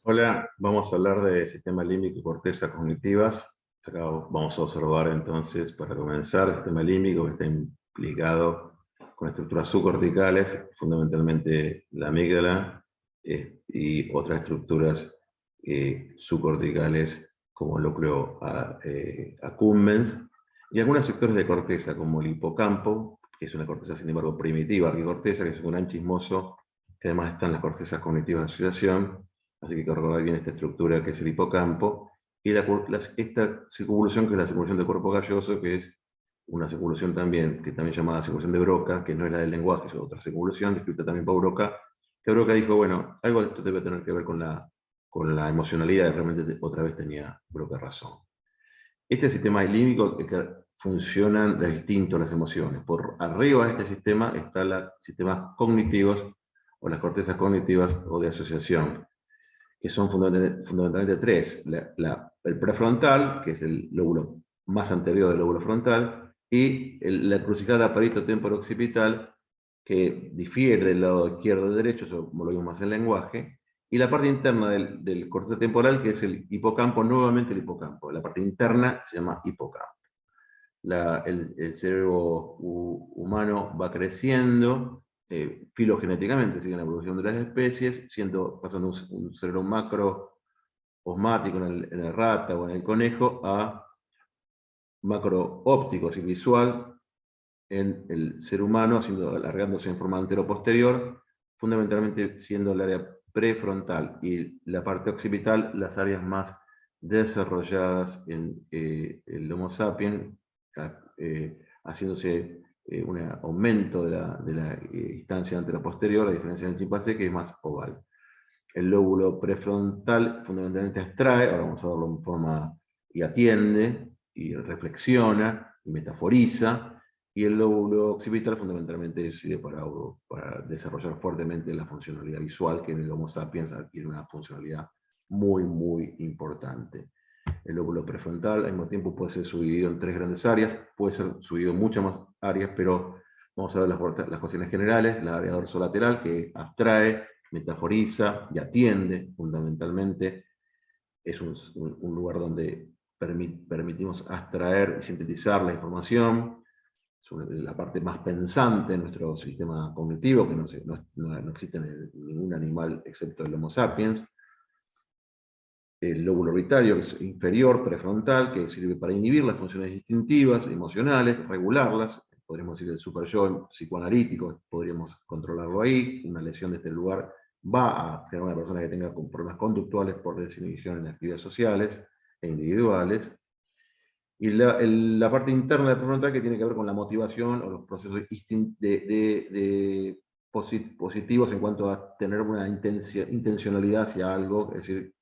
Hola, vamos a hablar de sistema límbico y corteza cognitivas. Acá vamos a observar entonces, para comenzar, el sistema límbico que está implicado con estructuras subcorticales, fundamentalmente la amígdala, y otras estructuras subcorticales como el núcleo accumbens, y algunos sectores de corteza como el hipocampo, que es una corteza sin embargo primitiva, arquicorteza, que es un gran chismoso, que además están las cortezas cognitivas de asociación. Así que hay que recordar bien esta estructura que es el hipocampo, y esta circunvolución que es la circunvolución del cuerpo calloso, que es una circunvolución también, que también llamada circunvolución de Broca, que no es la del lenguaje, es otra circunvolución, descrita también por Broca, que Broca dijo, bueno, algo de esto debe tener que ver con la emocionalidad, y realmente otra vez tenía Broca razón. Este sistema límbico que funcionan distintos las emociones. Por arriba de este sistema están los sistemas cognitivos, o las cortezas cognitivas o de asociación, que son fundamentalmente tres. El prefrontal, que es el lóbulo más anterior del lóbulo frontal, y la encrucijada parito-temporo-occipital, que difiere del lado izquierdo y derecho, eso como lo vimos más en lenguaje, y la parte interna del corteza temporal, que es el hipocampo, nuevamente el hipocampo. La parte interna se llama hipocampo. El cerebro humano va creciendo filogenéticamente, sigue la evolución de las especies, pasando un cerebro macro osmático en el rata o en el conejo a macro óptico, y visual en el ser humano, alargándose en forma antero-posterior, fundamentalmente siendo el área prefrontal y la parte occipital las áreas más desarrolladas en el Homo sapiens, haciéndose un aumento de la distancia antero-posterior, a diferencia del chimpancé, que es más oval. El lóbulo prefrontal fundamentalmente abstrae, ahora vamos a verlo en forma, y atiende, y reflexiona, y metaforiza, y el lóbulo occipital fundamentalmente sirve para desarrollar fuertemente la funcionalidad visual, que en el Homo sapiens adquiere una funcionalidad muy, muy importante. El lóbulo prefrontal al mismo tiempo puede ser subdividido en tres grandes áreas, puede ser subdividido en muchas más áreas, pero vamos a ver las cuestiones generales. La área dorsolateral, que abstrae, metaforiza y atiende fundamentalmente, es un lugar donde permitimos abstraer y sintetizar la información. Es la parte más pensante en nuestro sistema cognitivo, que no existe en ningún animal excepto el Homo sapiens. El lóbulo orbital, que es inferior, prefrontal, que sirve para inhibir las funciones instintivas, emocionales, regularlas. Podríamos decir el super-yo psicoanalítico, podríamos controlarlo ahí. Una lesión de este lugar va a crear una persona que tenga problemas conductuales por desinhibición en actividades sociales e individuales. Y la parte interna del prefrontal, que tiene que ver con la motivación o los procesos positivos en cuanto a tener una intencionalidad hacia algo, es decir,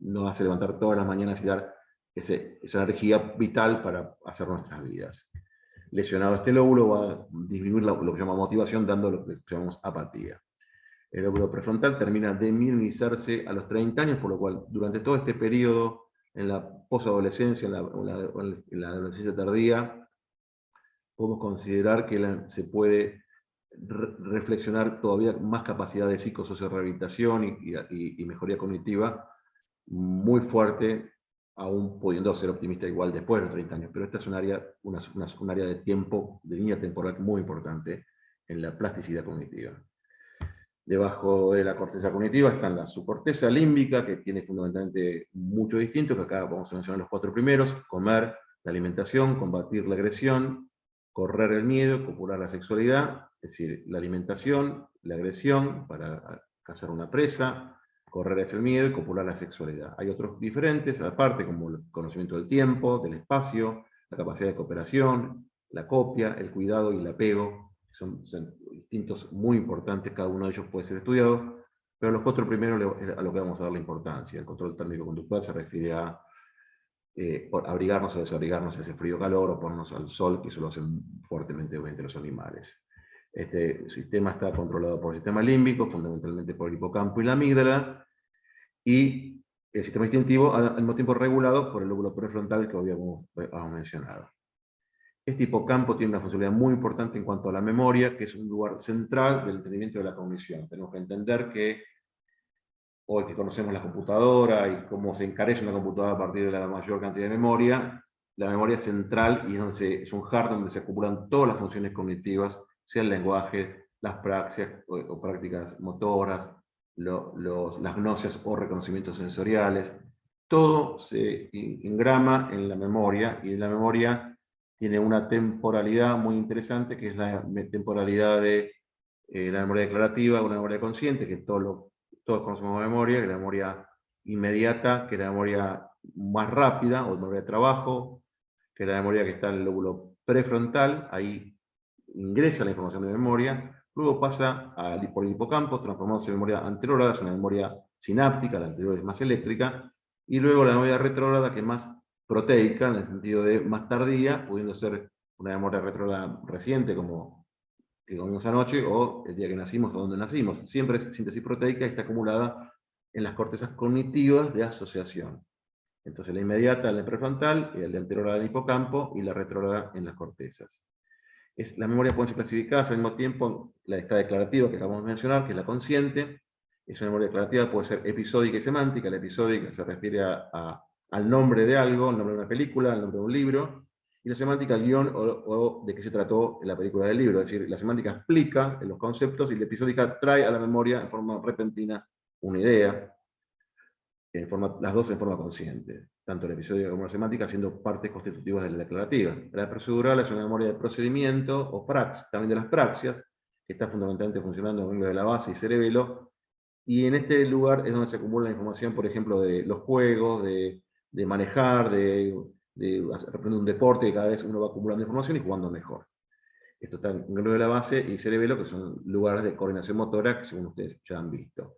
nos hace levantar todas las mañanas y dar esa energía vital para hacer nuestras vidas. Lesionado este lóbulo va a disminuir lo que se llama motivación, dando lo que llamamos apatía. El lóbulo prefrontal termina de minimizarse a los 30 años, por lo cual durante todo este periodo, en la posadolescencia, en la adolescencia tardía, podemos considerar que se puede reflexionar todavía más capacidad de psicosociorehabilitación y mejoría cognitiva muy fuerte, aún pudiendo ser optimista igual después de los 30 años. Pero esta es un área de tiempo, de línea temporal muy importante en la plasticidad cognitiva. Debajo de la corteza cognitiva están la subcorteza límbica, que tiene fundamentalmente mucho distinto, que acá vamos a mencionar los cuatro primeros: comer, la alimentación, combatir la agresión, correr el miedo, copular la sexualidad. Es decir, la alimentación, la agresión para cazar una presa, correr es el miedo y copular la sexualidad. Hay otros diferentes, aparte, como el conocimiento del tiempo, del espacio, la capacidad de cooperación, la copia, el cuidado y el apego. Son distintos muy importantes, cada uno de ellos puede ser estudiado, pero los cuatro primeros a lo que vamos a dar la importancia. El control térmico conductual se refiere a abrigarnos o desabrigarnos, ese frío-calor, o ponernos al sol, que eso lo hacen fuertemente obviamente los animales. Este sistema está controlado por el sistema límbico, fundamentalmente por el hipocampo y la amígdala, y el sistema instintivo al mismo tiempo regulado por el lóbulo prefrontal, que habíamos mencionado. Este hipocampo tiene una funcionalidad muy importante en cuanto a la memoria, que es un lugar central del entendimiento de la cognición. Tenemos que entender que hoy que conocemos la computadora y cómo se encarece una computadora a partir de la mayor cantidad de memoria, la memoria central y es un hard donde se acumulan todas las funciones cognitivas, sea el lenguaje, las praxias o prácticas motoras, las gnosias o reconocimientos sensoriales. Todo se engrama en la memoria, y la memoria tiene una temporalidad muy interesante, que es la temporalidad de la memoria declarativa, una memoria consciente, que todos conocemos memoria, que es la memoria inmediata, que es la memoria más rápida, o memoria de trabajo, que es la memoria que está en el lóbulo prefrontal, ahí ingresa la información de memoria, luego pasa por el hipocampo, transformándose en memoria anterógrada, es una memoria sináptica, la anterior es más eléctrica, y luego la memoria retrógrada, que es más proteica, en el sentido de más tardía, pudiendo ser una memoria retrógrada reciente, como que comimos anoche, o el día que nacimos, o donde nacimos. Siempre es síntesis proteica y está acumulada en las cortezas cognitivas de asociación. Entonces la inmediata en el prefrontal, el de anterior al hipocampo, y la retrógrada en las cortezas. Las memorias pueden ser clasificadas al mismo tiempo, la está declarativa que acabamos de mencionar, que es la consciente. Es una memoria declarativa, puede ser episódica y semántica. La episódica se refiere al nombre de algo, el nombre de una película, el nombre de un libro, y la semántica al guión o de qué se trató en la película del libro. Es decir, la semántica explica los conceptos y la episódica trae a la memoria en forma repentina una idea, las dos en forma consciente, tanto la episodio como la semántica siendo partes constitutivas de la declarativa. La procedural es una memoria de procedimiento o también de las praxias, que está fundamentalmente funcionando en el medio de la base y cerebelo, y en este lugar es donde se acumula la información, por ejemplo, de los juegos, de manejar, de aprender un deporte, que cada vez uno va acumulando información y jugando mejor. Esto está en el medio de la base y cerebelo, que son lugares de coordinación motora, que según ustedes ya han visto.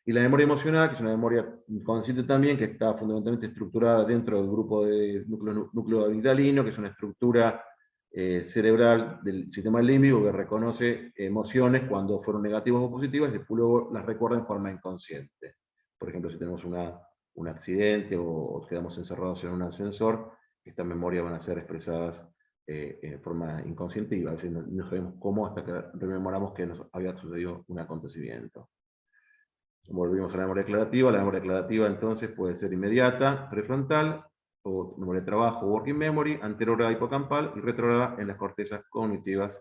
Y la memoria emocional, que es una memoria inconsciente también, que está fundamentalmente estructurada dentro del grupo de núcleo amigdalino, que es una estructura cerebral del sistema límbico que reconoce emociones cuando fueron negativas o positivas y después luego las recuerda en forma inconsciente. Por ejemplo, si tenemos un accidente o quedamos encerrados en un ascensor, estas memorias van a ser expresadas en forma inconsciente y a veces no sabemos cómo hasta que rememoramos que nos había sucedido un acontecimiento. Volvimos a la memoria declarativa. La memoria declarativa entonces puede ser inmediata, prefrontal, o memoria de trabajo, working memory, anterógrada hipocampal y retrógrada en las cortezas cognitivas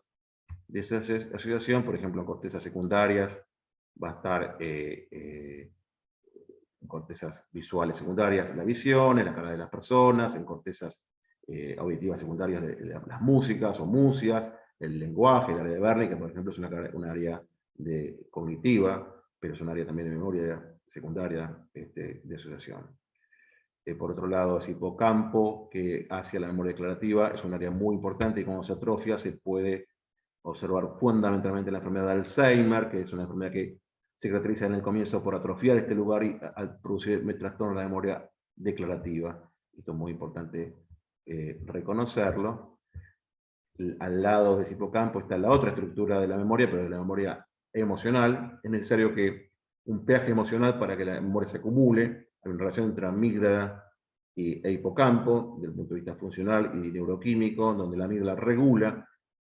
de esa asociación. Por ejemplo, en cortezas secundarias va a estar en cortezas visuales secundarias la visión, en la cara de las personas, en cortezas auditivas secundarias las músicas o musias, el lenguaje, el área de Wernicke, que por ejemplo es un área cognitiva, pero es un área también de memoria secundaria de asociación. Por otro lado, es hipocampo, que hacia la memoria declarativa es un área muy importante y cuando se atrofia se puede observar fundamentalmente la enfermedad de Alzheimer, que es una enfermedad que se caracteriza en el comienzo por atrofiar este lugar y al producir trastorno de la memoria declarativa. Esto es muy importante reconocerlo. Al lado de ese hipocampo está la otra estructura de la memoria, pero de la memoria emocional. Es necesario que un peaje emocional para que la memoria se acumule. Hay una relación entre amígdala e hipocampo, desde el punto de vista funcional y neuroquímico, donde la amígdala regula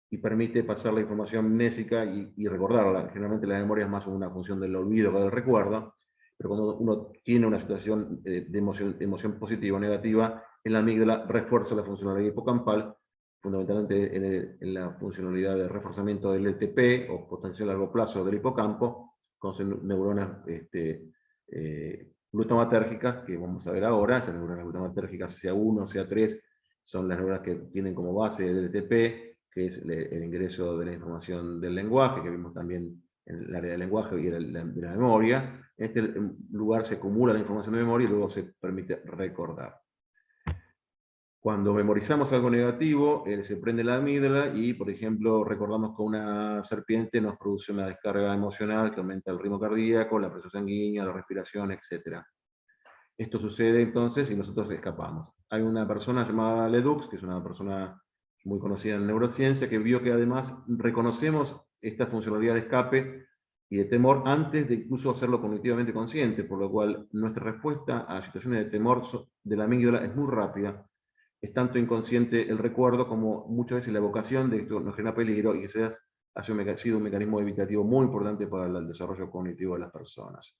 y permite pasar la información amnésica y recordarla. Generalmente la memoria es más una función del olvido que del recuerdo, pero cuando uno tiene una situación de emoción positiva o negativa, en la amígdala refuerza la funcionalidad hipocampal, fundamentalmente en la funcionalidad de reforzamiento del ETP, o potencial a largo plazo del hipocampo, con neuronas glutamatérgicas, que vamos a ver ahora. Esas neuronas glutamatérgicas CA1, CA3, son las neuronas que tienen como base el ETP, que es el ingreso de la información del lenguaje, que vimos también en el área del lenguaje y de la memoria. En este lugar se acumula la información de memoria y luego se permite recordar. Cuando memorizamos algo negativo, se prende la amígdala y, por ejemplo, recordamos que una serpiente nos produce una descarga emocional que aumenta el ritmo cardíaco, la presión sanguínea, la respiración, etc. Esto sucede entonces y nosotros escapamos. Hay una persona llamada Ledoux, que es una persona muy conocida en neurociencia, que vio que además reconocemos esta funcionalidad de escape y de temor antes de incluso hacerlo cognitivamente consciente, por lo cual nuestra respuesta a situaciones de temor de la amígdala es muy rápida. Es tanto inconsciente el recuerdo como muchas veces la evocación de esto nos genera peligro, y ese ha sido un mecanismo evitativo muy importante para el desarrollo cognitivo de las personas.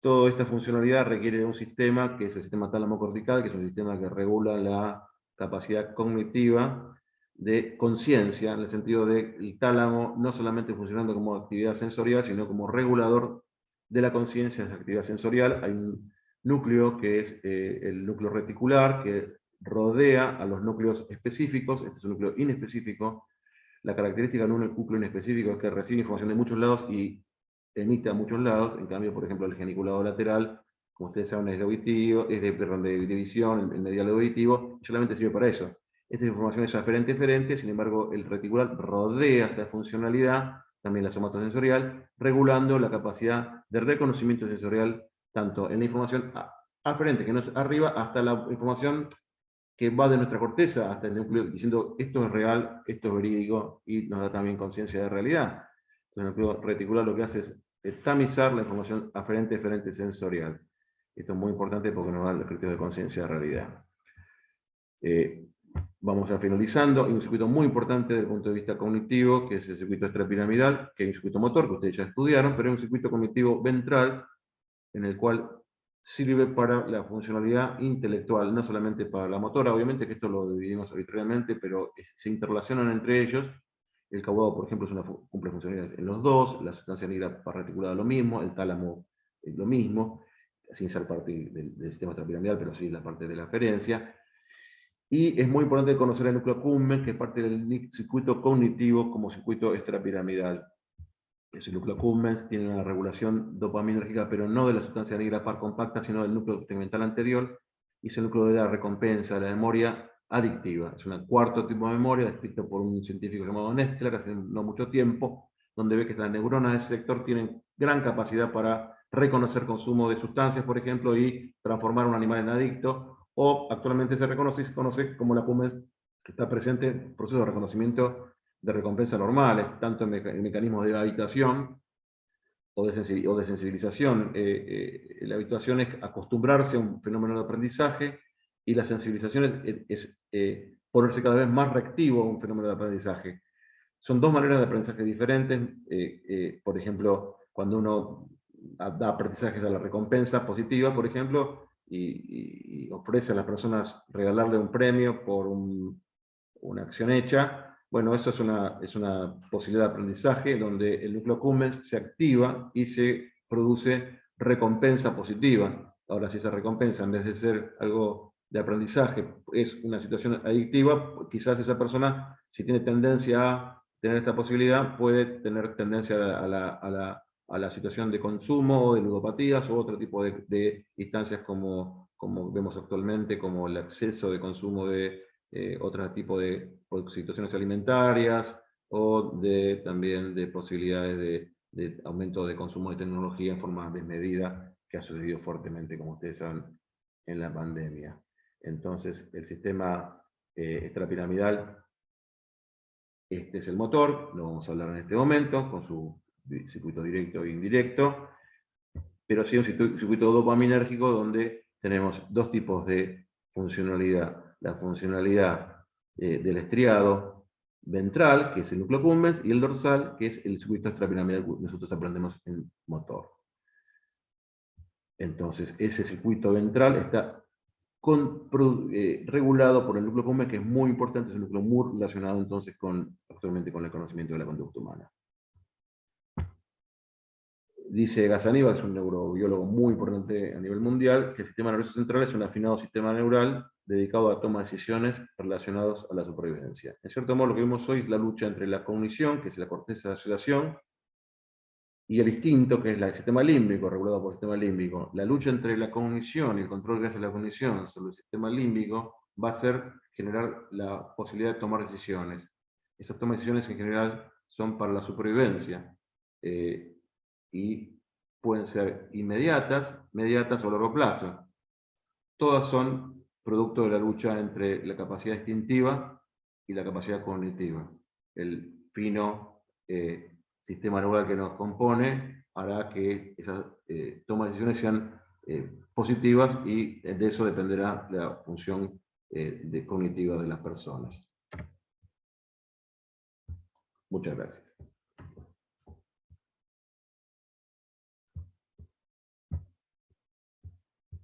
Toda esta funcionalidad requiere de un sistema, que es el sistema tálamo-cortical, que es un sistema que regula la capacidad cognitiva de conciencia, en el sentido de el tálamo no solamente funcionando como actividad sensorial, sino como regulador de la conciencia de esa actividad sensorial. Hay un núcleo que es el núcleo reticular, que rodea a los núcleos específicos. Este es un núcleo inespecífico. La característica de un núcleo inespecífico es que recibe información de muchos lados y emite a muchos lados. En cambio, por ejemplo, el geniculado lateral, como ustedes saben, es de auditivo, perdón, de visión, el medial auditivo, solamente sirve para eso. Esta información es aferente-eferente, sin embargo, el reticular rodea esta funcionalidad, también la somatosensorial, regulando la capacidad de reconocimiento sensorial, tanto en la información aferente, que no es arriba, hasta la información que va de nuestra corteza hasta el núcleo, diciendo esto es real, esto es verídico, y nos da también conciencia de realidad. Entonces, el núcleo reticular lo que hace es tamizar la información aferente-eferente sensorial. Esto es muy importante porque nos da los criterios de conciencia de realidad. Vamos a finalizando. Hay un circuito muy importante desde el punto de vista cognitivo, que es el circuito extrapiramidal, que hay un circuito motor que ustedes ya estudiaron, pero hay un circuito cognitivo ventral, en el cual sirve para la funcionalidad intelectual, no solamente para la motora, obviamente que esto lo dividimos arbitrariamente, pero se interrelacionan entre ellos. El caudado, por ejemplo, cumple funcionalidades en los dos, la sustancia negra parareticulada lo mismo, el tálamo lo mismo, sin ser parte del sistema extrapiramidal, pero sí la parte de la aferencia. Y es muy importante conocer el núcleo accumbens, que es parte del circuito cognitivo como circuito extrapiramidal. El núcleo accumbens tiene una regulación dopaminérgica, pero no de la sustancia negra par compacta, sino del núcleo tegmental anterior, y es el núcleo de la recompensa, de la memoria adictiva. Es un cuarto tipo de memoria, descrito por un científico llamado Nestler hace no mucho tiempo, donde ve que las neuronas de ese sector tienen gran capacidad para reconocer consumo de sustancias, por ejemplo, y transformar a un animal en adicto, o actualmente se conoce como la accumbens, que está presente en el proceso de reconocimiento de recompensa normales, tanto en mecanismos de habituación o de sensibilización. La habituación es acostumbrarse a un fenómeno de aprendizaje, y la sensibilización es ponerse cada vez más reactivo a un fenómeno de aprendizaje. Son dos maneras de aprendizaje diferentes. Por ejemplo, cuando uno da aprendizajes a la recompensa positiva, por ejemplo, y ofrece a las personas regalarle un premio por una acción hecha, bueno, eso es una posibilidad de aprendizaje donde el núcleo accumbens se activa y se produce recompensa positiva. Ahora, si esa recompensa, en vez de ser algo de aprendizaje, es una situación adictiva, quizás esa persona, si tiene tendencia a tener esta posibilidad, puede tener tendencia a la situación de consumo, o de ludopatías, o otro tipo de instancias como vemos actualmente, como el exceso de consumo de otro tipo de situaciones alimentarias, o también de posibilidades de aumento de consumo de tecnología en forma desmedida, que ha sucedido fuertemente, como ustedes saben, en la pandemia. Entonces, el sistema extrapiramidal, este es el motor, lo vamos a hablar en este momento, con su circuito directo e indirecto, pero sí un circuito dopaminérgico donde tenemos dos tipos de funcionalidad. La funcionalidad del estriado ventral, que es el núcleo accumbens, y el dorsal, que es el circuito extrapiramidal que nosotros aprendemos en motor. Entonces, ese circuito ventral está regulado por el núcleo accumbens, que es muy importante, es un núcleo muy relacionado entonces actualmente con el conocimiento de la conducta humana. Dice Gazzaniga, que es un neurobiólogo muy importante a nivel mundial, que el sistema nervioso central es un afinado sistema neural dedicado a toma de decisiones relacionadas a la supervivencia. En cierto modo, lo que vemos hoy es la lucha entre la cognición, que es la corteza de asociación, y el instinto, que es el sistema límbico, regulado por el sistema límbico. La lucha entre la cognición y el control que hace la cognición sobre el sistema límbico va a ser generar la posibilidad de tomar decisiones. Esas tomas de decisiones en general son para la supervivencia. Y pueden ser inmediatas, mediatas o a largo plazo. Todas son producto de la lucha entre la capacidad instintiva y la capacidad cognitiva. El fino sistema neural que nos compone hará que esas tomas de decisiones sean positivas, y de eso dependerá la función cognitiva de las personas. Muchas gracias.